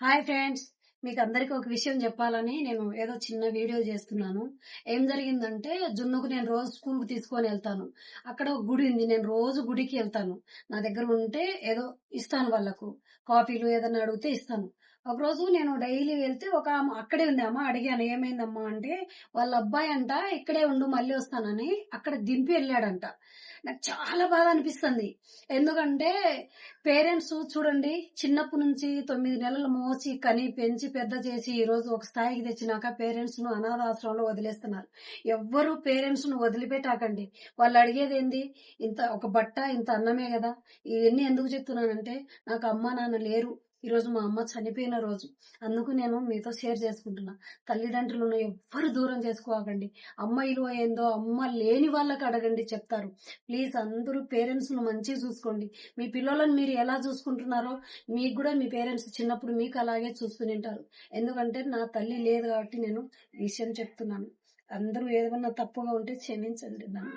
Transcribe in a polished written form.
Hi friends. మీకు అందరికి ఒక విషయం చెప్పాలని నేను ఏదో చిన్న వీడియో చేస్తున్నాను. ఏం జరిగిందంటే జున్నుకు నేను రోజు స్కూల్‌కి తీసుకొని వెళ్తాను. అక్కడ ఒక గుడి ఉంది. నేను రోజు గుడికి వెళ్తాను. నా దగ్గర ఉంటే ఏదో ఇస్తాను వాళ్ళకు. కాఫీలు ఏదన్నా అడిగితే ఇస్తాను. ఒకరోజు నేను డైలీ వెళ్తే ఒక ఆమె అక్కడే ఉంది. అడిగాను ఏమైందమ్మా అంటే, వాళ్ళ అబ్బాయి అంట ఇక్కడే ఉండు మళ్ళీ వస్తానని అక్కడ దింపి వెళ్ళాడంట. నాకు చాలా బాధ అనిపిస్తుంది. ఎందుకంటే పేరెంట్స్ చూడండి, చిన్నప్పటి నుంచి 9 నెలలు మోసి కని పెంచి పెద్ద చేసి ఈ రోజు ఒక స్థాయికి తెచ్చినాక పేరెంట్స్ ను అనాథాశ్రమంలో వదిలేస్తున్నారు. ఎవ్వరు పేరెంట్స్ ను వదిలిపెట్టాకండి. వాళ్ళు అడిగేది ఏంది? ఇంత ఒక బట్ట ఇంత అన్నమే కదా. ఇవన్నీ ఎందుకు చెప్తున్నానంటే, నాకు అమ్మ నాన్న లేరు. ఈ రోజు మా అమ్మ చనిపోయిన రోజు. అందుకు నేను మీతో షేర్ చేసుకుంటున్నా. తల్లిదండ్రులను ఎవ్వరు దూరం చేసుకోకండి. అమ్మ విలువ ఏందో అమ్మ లేని వాళ్ళకి అడగండి, చెప్తారు. ప్లీజ్ అందరూ పేరెంట్స్ ను మంచిగా చూసుకోండి. మీ పిల్లలను మీరు ఎలా చూసుకుంటున్నారో మీకు కూడా మీ పేరెంట్స్ చిన్నప్పుడు మీకు అలాగే చూస్తుంటారు. ఎందుకంటే నా తల్లి లేదు కాబట్టి నేను ఈ విషయం చెప్తున్నాను. అందరూ ఏదైనా తప్పుగా ఉంటే క్షమించండి నన్ను.